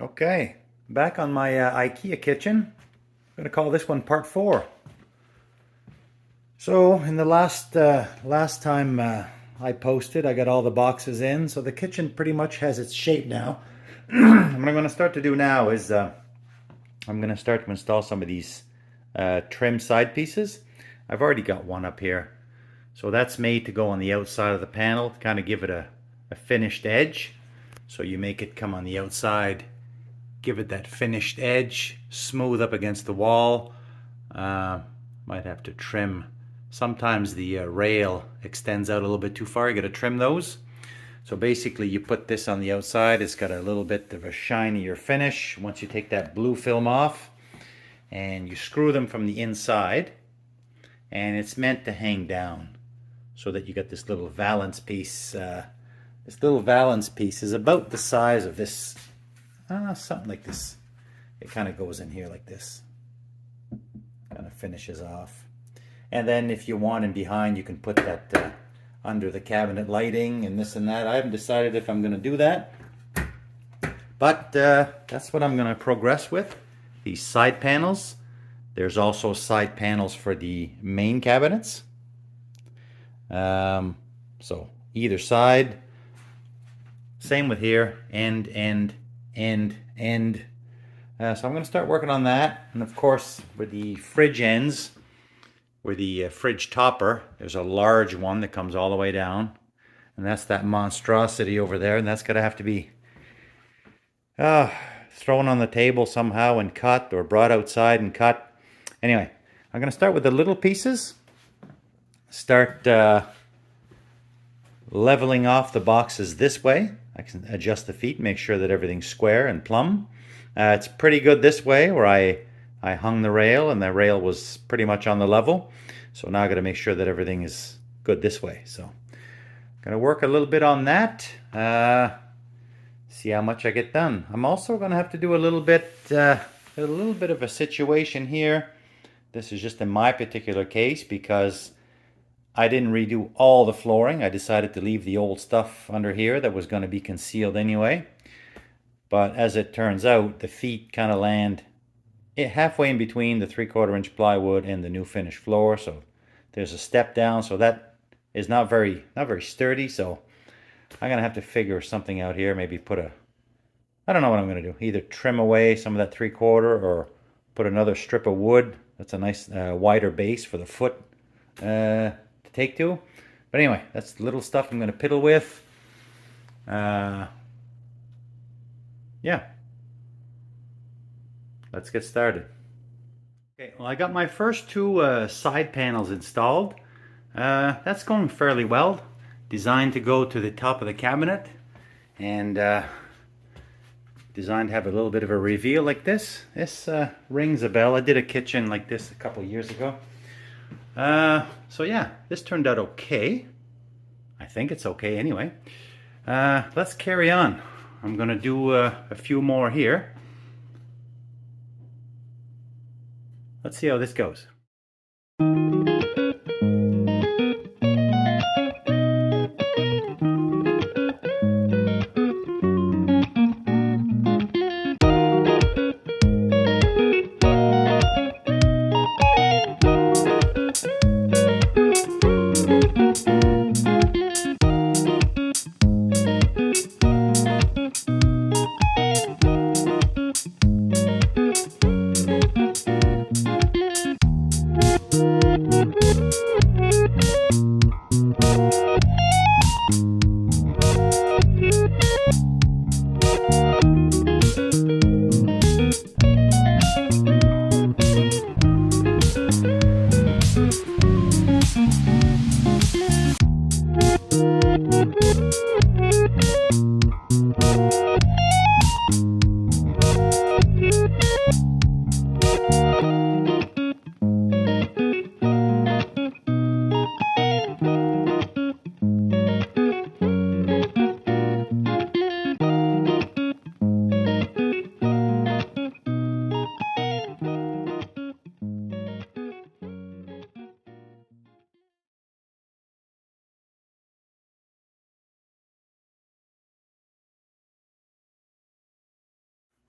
Okay, back on my Ikea kitchen. I'm going to call this one part 4. So in the last time I posted, I got all the boxes in, so the kitchen pretty much has its shape now. What I'm going to start to do now is I'm going to start to install some of these trim side pieces. I've already got one up here, so that's made to go on the outside of the panel to kind of give it a finished edge. So you make it come on the outside, give it that finished edge, smooth up against the wall. Might have to trim. Sometimes the rail extends out a little bit too far. You got to trim those. So basically you put this on the outside. It's got a little bit of a shinier finish once you take that blue film off, and you screw them from the inside, and it's meant to hang down so that you got this little valance piece. This little valance piece is about the size of this, something like this. It kind of goes in here like this, kind of finishes off. And then if you want in behind, you can put that under the cabinet lighting and this and that. I haven't decided if I'm going to do that, but that's what I'm going to progress with. These side panels. There's also side panels for the main cabinets. So either side. Same with here, end. So I'm going to start working on that. And of course, with the fridge ends, with the fridge topper, there's a large one that comes all the way down. And that's that monstrosity over there. And that's going to have to be thrown on the table somehow and cut, or brought outside and cut. Anyway, I'm going to start with the little pieces. Start leveling off the boxes this way. I can adjust the feet, make sure that everything's square and plumb. It's pretty good this way, where I hung the rail and the rail was pretty much on the level. So now I got to make sure that everything is good this way. So I'm going to work a little bit on that. See how much I get done. I'm also going to have to do a little bit of a situation here. This is just in my particular case because I didn't redo all the flooring. I decided to leave the old stuff under here that was going to be concealed anyway. But as it turns out, the feet kind of land halfway in between the 3/4 inch plywood and the new finished floor. So there's a step down, so that is not very sturdy. So I'm gonna have to figure something out here. Maybe put I don't know what I'm gonna do. Either trim away some of that 3/4 or put another strip of wood. That's a nice wider base for the foot to take to. But anyway, that's little stuff I'm gonna piddle with. Yeah. Let's get started. Okay, well, I got my first two side panels installed. That's going fairly well. Designed to go to the top of the cabinet, and designed to have a little bit of a reveal like this. This rings a bell. I did a kitchen like this a couple years ago. So yeah, this turned out okay. I think it's okay anyway. Let's carry on. I'm gonna do a few more here. Let's see how this goes.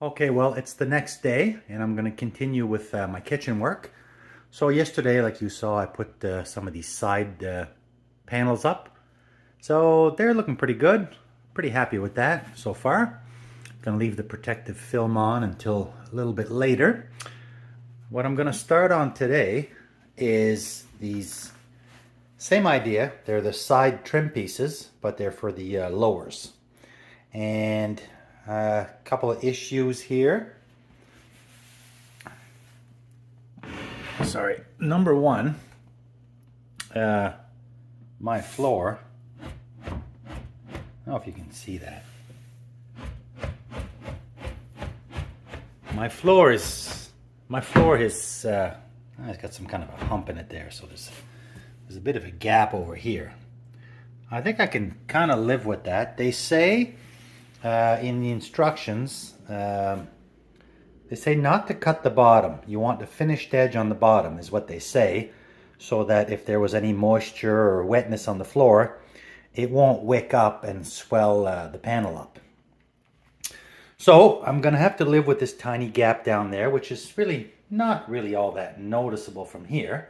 Okay, well, it's the next day, and I'm going to continue with my kitchen work. So yesterday, like you saw, I put some of these side panels up. So they're looking pretty good. Pretty happy with that so far. Gonna leave the protective film on until a little bit later. What I'm gonna start on today is these, same idea. They're the side trim pieces, but they're for the lowers. And a couple of issues here. Sorry. Number one, my floor. I don't know if you can see that. My floor is it's got some kind of a hump in it there, so there's a bit of a gap over here. I think I can kind of live with that. They say in the instructions, they say not to cut the bottom. You want the finished edge on the bottom is what they say, so that if there was any moisture or wetness on the floor, it won't wick up and swell the panel up. So I'm going to have to live with this tiny gap down there, which is really not really all that noticeable from here.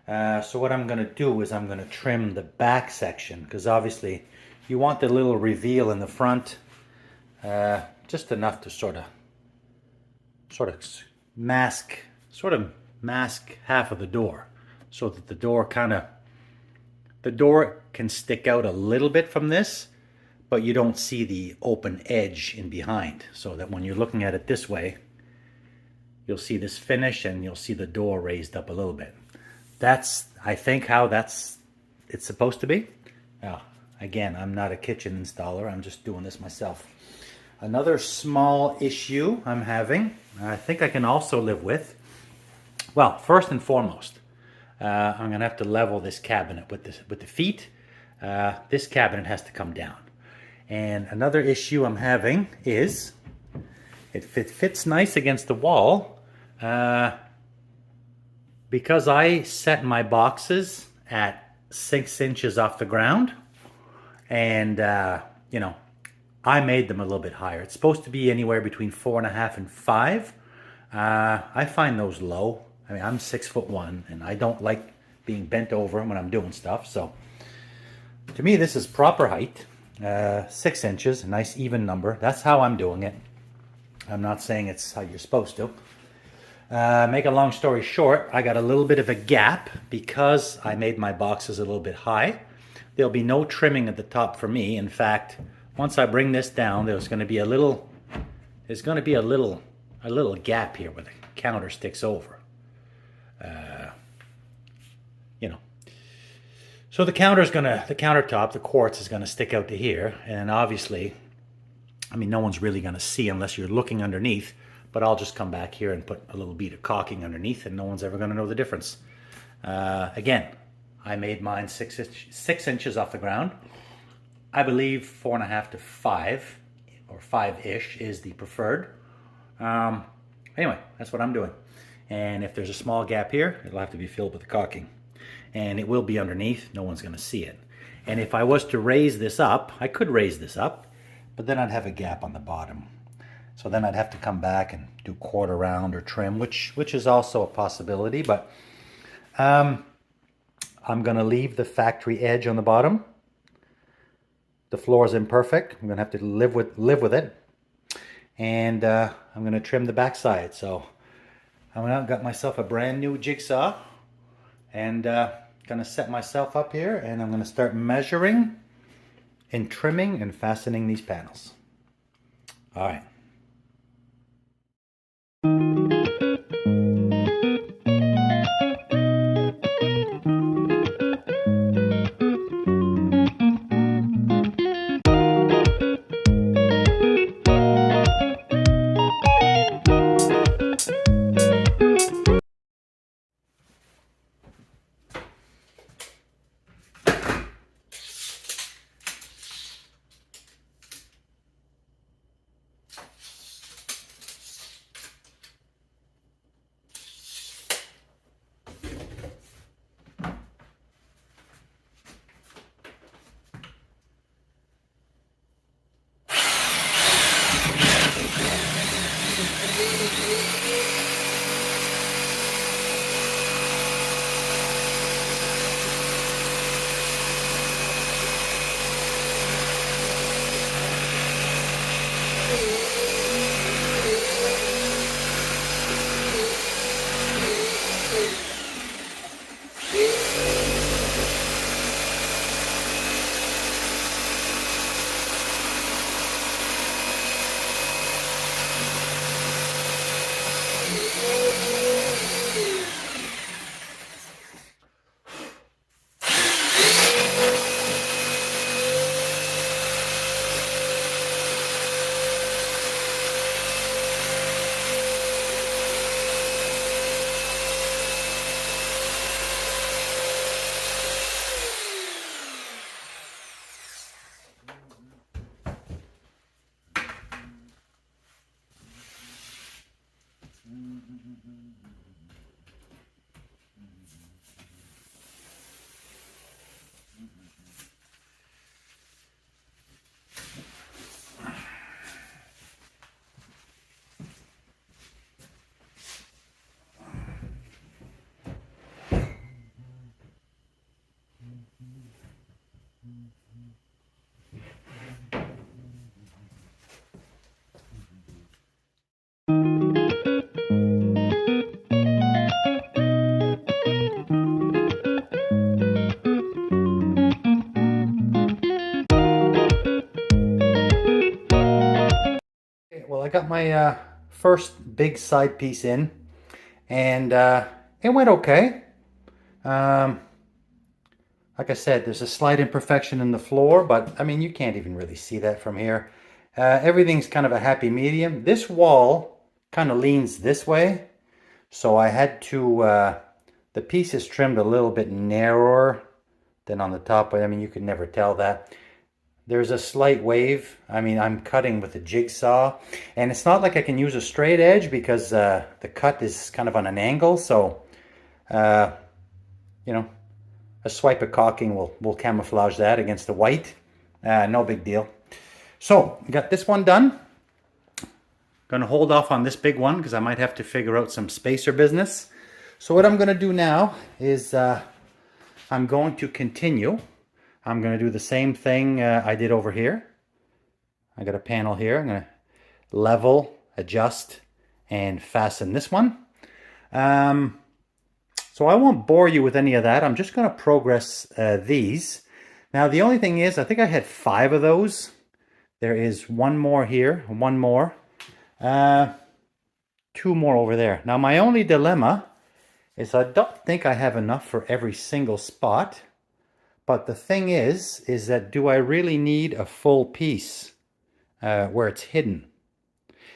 So what I'm going to do is I'm going to trim the back section, because obviously you want the little reveal in the front, just enough to sort of mask half of the door, so that the door can stick out a little bit from this, but you don't see the open edge in behind, so that when you're looking at it this way, you'll see this finish and you'll see the door raised up a little bit. That's, I think, how it's supposed to be. Now, again, I'm not a kitchen installer. I'm just doing this myself. Another small issue I'm having, I think I can also live with. Well, first and foremost, I'm going to have to level this cabinet with the feet. This cabinet has to come down. And another issue I'm having is it fits nice against the wall, because I set my boxes at 6 inches off the ground, and you know, I made them a little bit higher. It's supposed to be anywhere between 4.5 and 5. I find those low. I mean, I'm 6'1", and I don't like being bent over when I'm doing stuff. So to me, this is proper height. 6 inches, a nice even number. That's how I'm doing it. I'm not saying it's how you're supposed to. Make a long story short, I got a little bit of a gap because I made my boxes a little bit high. There'll be no trimming at the top for me. In fact, once I bring this down, there's going to be a little gap here where the counter sticks over. You know. So the countertop, the quartz is gonna stick out to here, and obviously, I mean, no one's really gonna see unless you're looking underneath, but I'll just come back here and put a little bead of caulking underneath, and no one's ever gonna know the difference. Again, I made mine 6 inches off the ground. I believe 4.5 to 5, or 5-ish is the preferred. Anyway, that's what I'm doing. And if there's a small gap here, it'll have to be filled with the caulking. And it will be underneath, no one's gonna see it. And if I was to raise this up, I could raise this up, but then I'd have a gap on the bottom. So then I'd have to come back and do quarter round or trim, which is also a possibility, but I'm gonna leave the factory edge on the bottom. The floor is imperfect. I'm gonna have to live with it. And I'm gonna trim the backside. So I went out and got myself a brand new jigsaw, and gonna set myself up here, and I'm gonna start measuring and trimming and fastening these panels. All right. Well, I got my first big side piece in, and it went okay. Um, like I said, there's a slight imperfection in the floor, but I mean, you can't even really see that from here. Everything's kind of a happy medium. This wall kind of leans this way, so I had to, the piece is trimmed a little bit narrower than on the top, but I mean, you could never tell that. There's a slight wave. I mean, I'm cutting with a jigsaw, and it's not like I can use a straight edge because the cut is kind of on an angle, so, you know, a swipe of caulking will camouflage that against the white. No big deal. So, got this one done. Gonna hold off on this big one because I might have to figure out some spacer business. So what I'm gonna do now is I'm going to continue. I'm going to do the same thing I did over here. I got a panel here. I'm going to level, adjust, and fasten this one. So I won't bore you with any of that. I'm just going to progress these. Now the only thing is, I think I had 5 of those. There is one more here, one more, 2 more over there. Now my only dilemma is I don't think I have enough for every single spot. But the thing is that do I really need a full piece where it's hidden?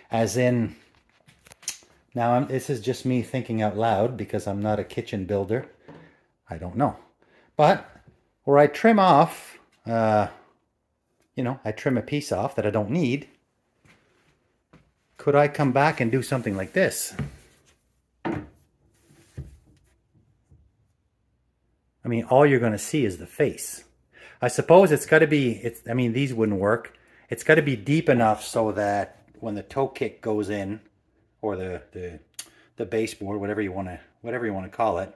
As in, now this is just me thinking out loud because I'm not a kitchen builder. I don't know. But where I trim off, you know, I trim a piece off that I don't need, could I come back and do something like this? I mean, all you're going to see is the face. I suppose it's got to be, I mean, these wouldn't work. It's got to be deep enough so that when the toe kick goes in, or the baseboard, whatever you want to call it,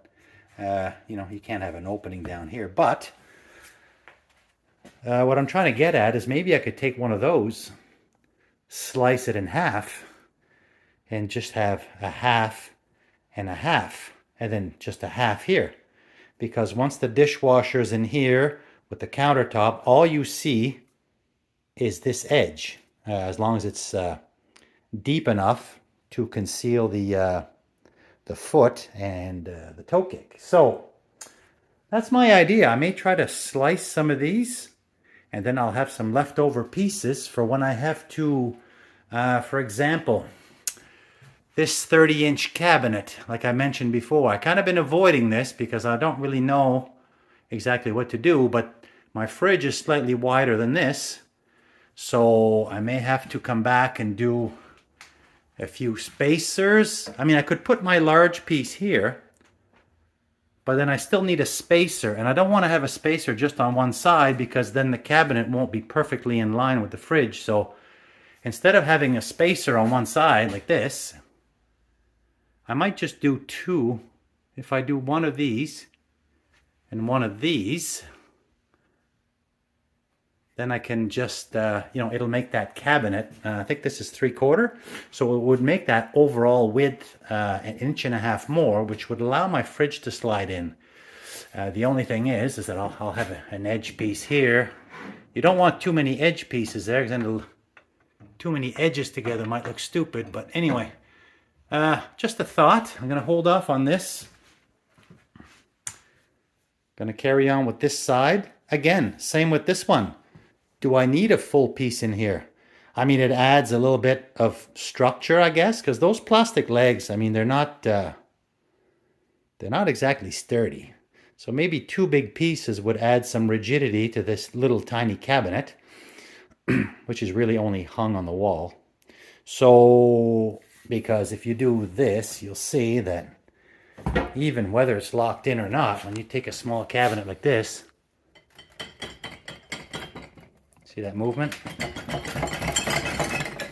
you know, you can't have an opening down here. But what I'm trying to get at is maybe I could take one of those, slice it in half, and just have a half and a half, and then just a half here. Because once the dishwasher's in here with the countertop, all you see is this edge, as long as it's deep enough to conceal the foot and the toe kick. So that's my idea. I may try to slice some of these, and then I'll have some leftover pieces for when I have to, for example, this 30-inch cabinet, like I mentioned before. I kind of been avoiding this because I don't really know exactly what to do, but my fridge is slightly wider than this, so I may have to come back and do a few spacers. I mean, I could put my large piece here, but then I still need a spacer, and I don't want to have a spacer just on one side because then the cabinet won't be perfectly in line with the fridge. So instead of having a spacer on one side like this, I might just do two. If I do one of these and one of these, then I can just, it'll make that cabinet, I think this is 3/4, so it would make that overall width 1.5 inches more, which would allow my fridge to slide in. The only thing is that I'll have an edge piece here. You don't want too many edge pieces there, because then too many edges together might look stupid. But anyway, just a thought. I'm going to hold off on this. Going to carry on with this side. Again, same with this one. Do I need a full piece in here? I mean, it adds a little bit of structure, I guess, because those plastic legs, I mean, they're not exactly sturdy. So maybe two big pieces would add some rigidity to this little tiny cabinet, which is really only hung on the wall. So, because if you do this, you'll see that even whether it's locked in or not, when you take a small cabinet like this, see that movement?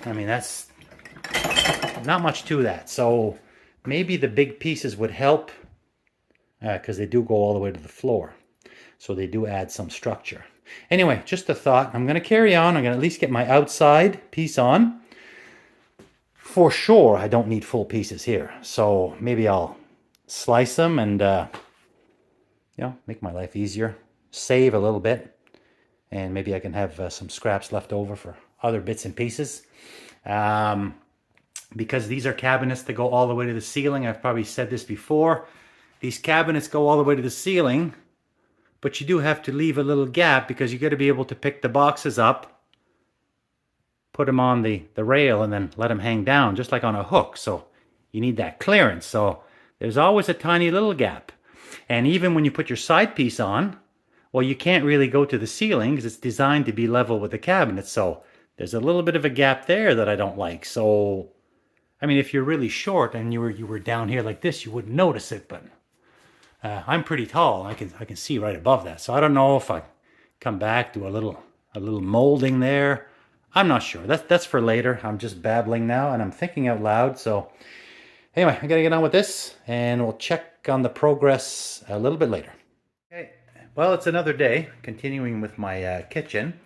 I mean, that's not much to that. So maybe the big pieces would help, because they do go all the way to the floor. So they do add some structure. Anyway, just a thought. I'm going to carry on. I'm going to at least get my outside piece on. For sure, I don't need full pieces here. So maybe I'll slice them and, make my life easier. Save a little bit. And maybe I can have some scraps left over for other bits and pieces. Because these are cabinets that go all the way to the ceiling. I've probably said this before. These cabinets go all the way to the ceiling, but you do have to leave a little gap because you got to be able to pick the boxes up, put them on the rail, and then let them hang down just like on a hook. So you need that clearance. So there's always a tiny little gap. And even when you put your side piece on, well, you can't really go to the ceiling because it's designed to be level with the cabinet. So there's a little bit of a gap there that I don't like. So, I mean, if you're really short and you were down here like this, you wouldn't notice it, but I'm pretty tall. I can see right above that. So I don't know if I come back, do a little molding there. I'm not sure. That's for later. I'm just babbling now and I'm thinking out loud. So anyway, I gotta get on with this and we'll check on the progress a little bit later. Okay. Well, it's another day. Continuing with my kitchen.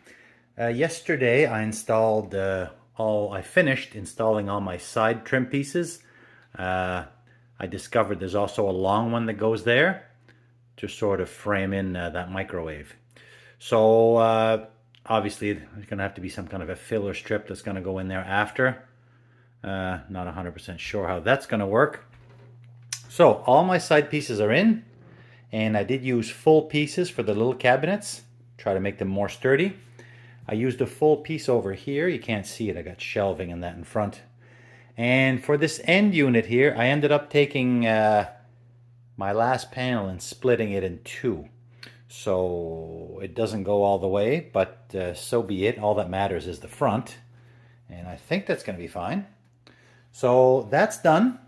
Yesterday I installed I finished installing all my side trim pieces. I discovered there's also a long one that goes there to sort of frame in that microwave. So obviously there's going to have to be some kind of a filler strip that's going to go in there after. Not 100% sure how that's going to work. So all my side pieces are in, and I did use full pieces for the little cabinets, try to make them more sturdy. I used a full piece over here. You can't see it. I got shelving and that in front. And for this end unit here, I ended up taking my last panel and splitting it in two. So it doesn't go all the way, but so be it. All that matters is the front. And I think that's going to be fine. So that's done.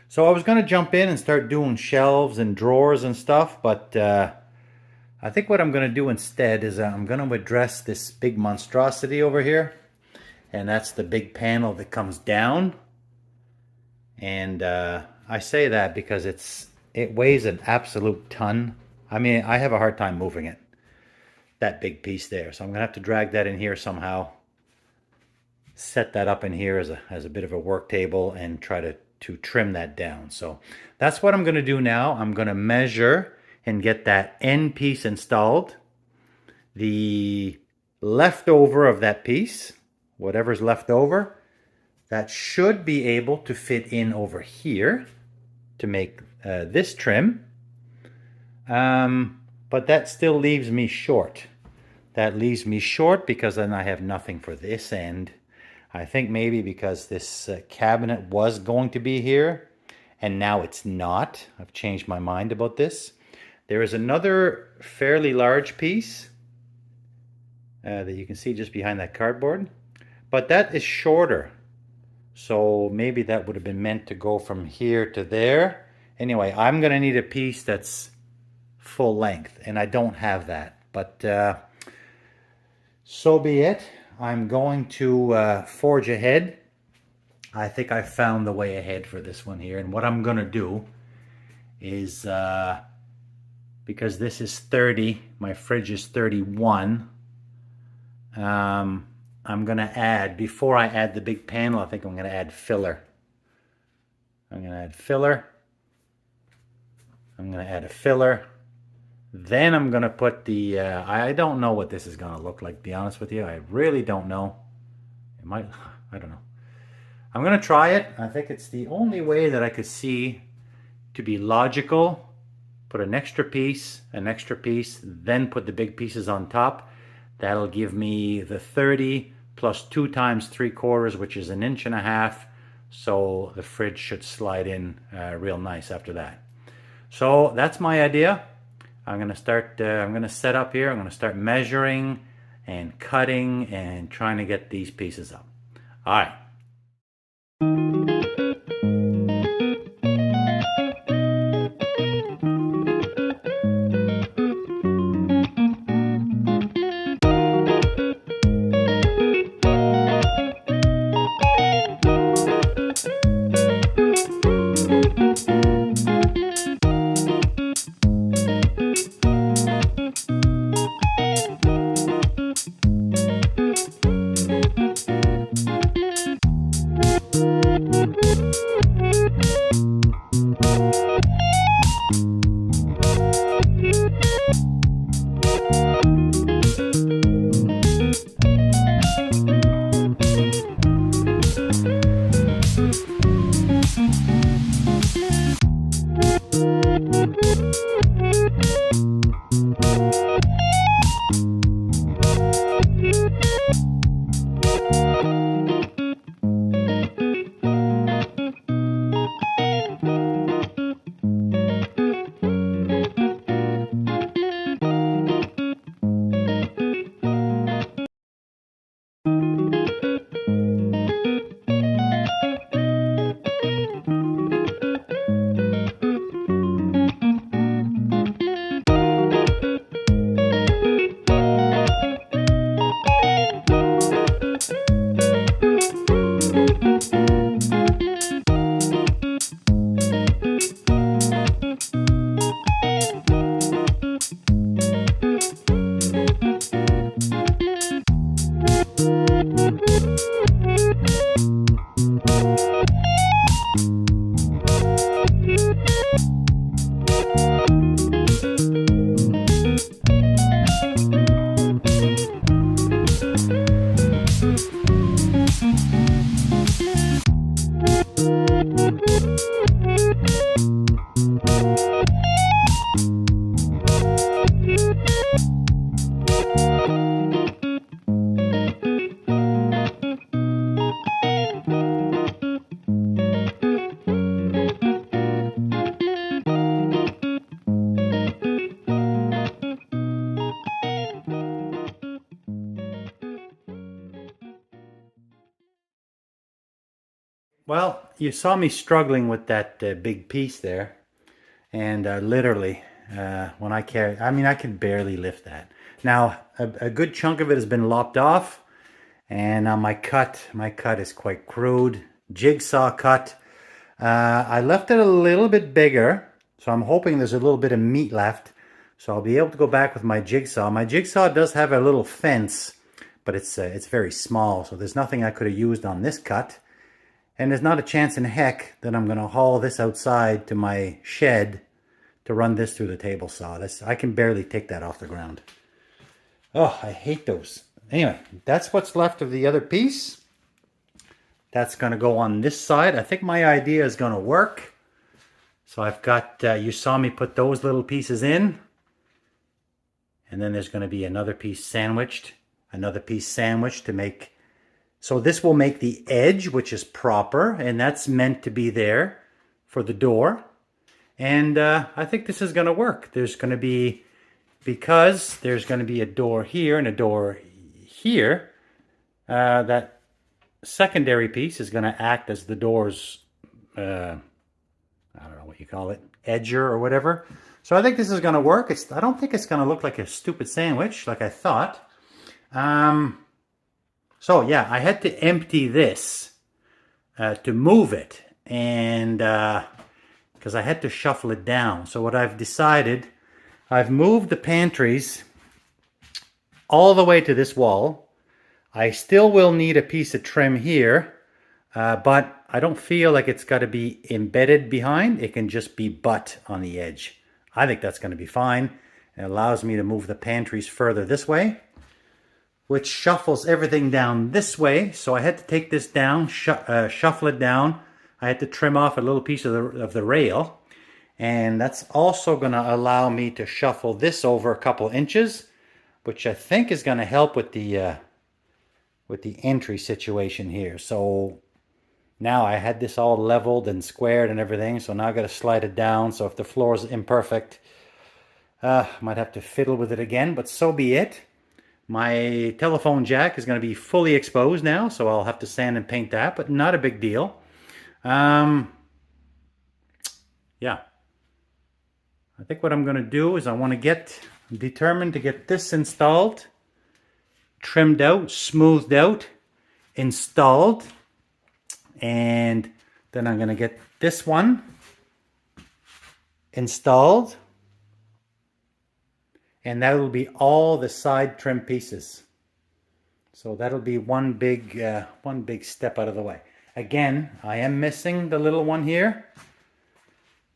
So I was going to jump in and start doing shelves and drawers and stuff, but I think what I'm going to do instead is I'm going to address this big monstrosity over here. And that's the big panel that comes down. And I say that because it weighs an absolute ton. I mean, I have a hard time moving it. That big piece there. So I'm going to have to drag that in here somehow. Set that up in here as a bit of a work table and try to trim that down. So that's what I'm going to do now. I'm going to measure and get that end piece installed. The leftover of that piece, whatever's left over, that should be able to fit in over here to make this trim. But that still leaves me short. That leaves me short because then I have nothing for this end. I think maybe because this cabinet was going to be here and now it's not. I've changed my mind about this. There is another fairly large piece that you can see just behind that cardboard. But that is shorter. So maybe that would have been meant to go from here to there. Anyway, I'm going to need a piece that's full length. And I don't have that. But so be it. I'm going to forge ahead. I think I found the way ahead for this one here. And what I'm going to do is, because this is 30, my fridge is 31, I'm going to add, before I add the big panel, I think I'm going to add filler. I'm going to add filler. I'm going to add a filler. Then I'm going to put the, I don't know what this is going to look like, to be honest with you. I really don't know. It might, I don't know. I'm going to try it. I think it's the only way that I could see to be logical. Put an extra piece, then put the big pieces on top. That'll give me the 30 plus 2 times 3/4, which is 1.5 inches. So the fridge should slide in real nice after that. So that's my idea. I'm going to start, I'm going to set up here. I'm going to start measuring and cutting and trying to get these pieces up. All right. Well, you saw me struggling with that big piece there, and literally, when I carry, I mean, I can barely lift that. Now, a good chunk of it has been lopped off, and my cut is quite crude, jigsaw cut. I left it a little bit bigger, so I'm hoping there's a little bit of meat left, so I'll be able to go back with my jigsaw. My jigsaw does have a little fence, but it's very small, so there's nothing I could have used on this cut. And there's not a chance in heck that I'm going to haul this outside to my shed to run this through the table saw. I can barely take that off the ground. Oh, I hate those. Anyway, that's what's left of the other piece. That's going to go on this side. I think my idea is going to work. So I've got, you saw me put those little pieces in. And then there's going to be another piece sandwiched. Another piece sandwiched to make... So this will make the edge, which is proper, and that's meant to be there for the door. And I think this is going to work. There's going to be, because there's going to be a door here and a door here, that secondary piece is going to act as the door's, I don't know what you call it, edger or whatever. So I think this is going to work. I don't think it's going to look like a stupid sandwich like I thought. So yeah, I had to empty this to move it, and because I had to shuffle it down. So what I've decided, I've moved the pantries all the way to this wall. I still will need a piece of trim here, but I don't feel like it's got to be embedded behind. It can just be butt on the edge. I think that's going to be fine. It allows me to move the pantries further this way, which shuffles everything down this way. So I had to take this down, shuffle it down. I had to trim off a little piece of the rail. And that's also going to allow me to shuffle this over a couple inches, which I think is going to help with the entry situation here. So now I had this all leveled and squared and everything. So now I got to slide it down. So if the floor is imperfect, might have to fiddle with it again, but so be it. My telephone jack is going to be fully exposed now, so I'll have to sand and paint that, but not a big deal. Yeah. I think what I'm going to do is I'm determined to get this installed, trimmed out, smoothed out, installed, and then I'm going to get this one installed, and that will be all the side trim pieces. So that'll be one big step out of the way. Again, I am missing the little one here,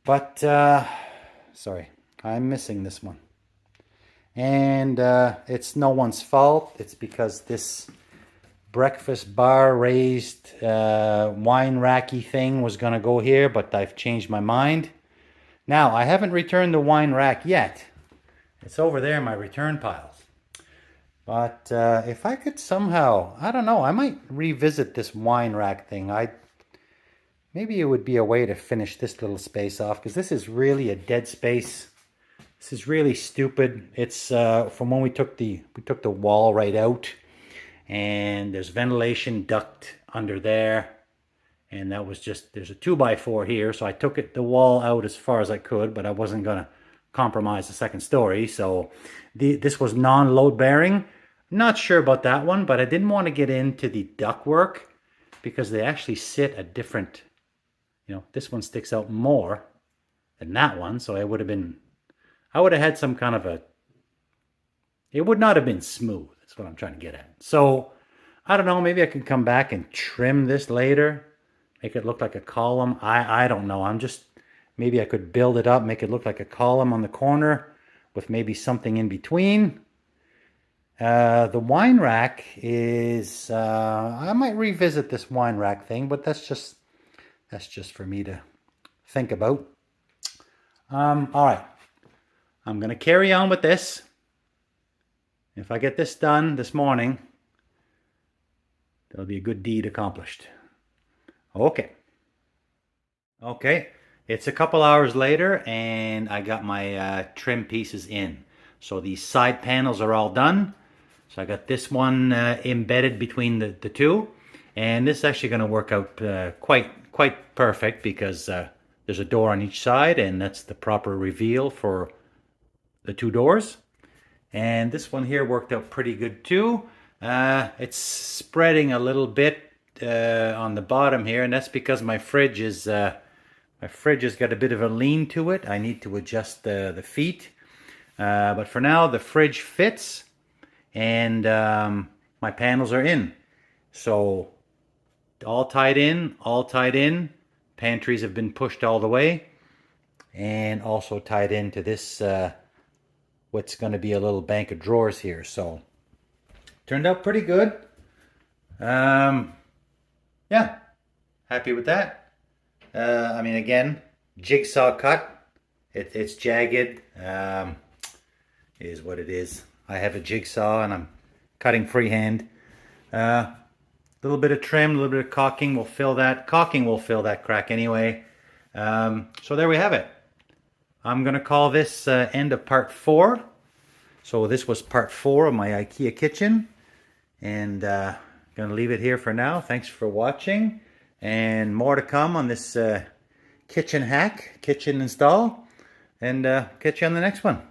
but sorry, I'm missing this one. And it's no one's fault. It's because this breakfast bar raised wine racky thing was going to go here, but I've changed my mind. Now, I haven't returned the wine rack yet. It's over there in my return piles. But if I could somehow, I don't know, I might revisit this wine rack thing. Maybe it would be a way to finish this little space off, because this is really a dead space. This is really stupid. It's from when we took the wall right out, and there's ventilation duct under there, and that was just, there's a 2x4 here, so I took the wall out as far as I could, but I wasn't gonna compromise the second story. So this was non-load bearing. Not sure about that one, but I didn't want to get into the ductwork because they actually sit a different, this one sticks out more than that one. So I would have had some kind of it would not have been smooth. That's what I'm trying to get at. So I don't know, maybe I can come back and trim this later, make it look like a column. I don't know. Maybe I could build it up, make it look like a column on the corner with maybe something in between. The wine rack is, I might revisit this wine rack thing, but that's just for me to think about. All right, I'm going to carry on with this. If I get this done this morning, that'll be a good deed accomplished. Okay. It's a couple hours later, and I got my trim pieces in. So these side panels are all done. So I got this one embedded between the two, and this is actually going to work out quite perfect because there's a door on each side, and that's the proper reveal for the two doors. And this one here worked out pretty good too. It's spreading a little bit on the bottom here, and that's because my fridge has got a bit of a lean to it. I need to adjust the feet. But for now, the fridge fits, and my panels are in. So all tied in. Pantries have been pushed all the way, and also tied into this, what's going to be a little bank of drawers here. So turned out pretty good. Yeah, happy with that. I mean, again, jigsaw cut. It's jagged. Is what it is. I have a jigsaw and I'm cutting freehand. Little bit of trim, a little bit of caulking will fill that. Caulking will fill that crack anyway. So there we have it. I'm going to call this end of part 4. So this was part 4 of my IKEA kitchen. And going to leave it here for now. Thanks for watching. And more to come on this kitchen hack, kitchen install. And catch you on the next one.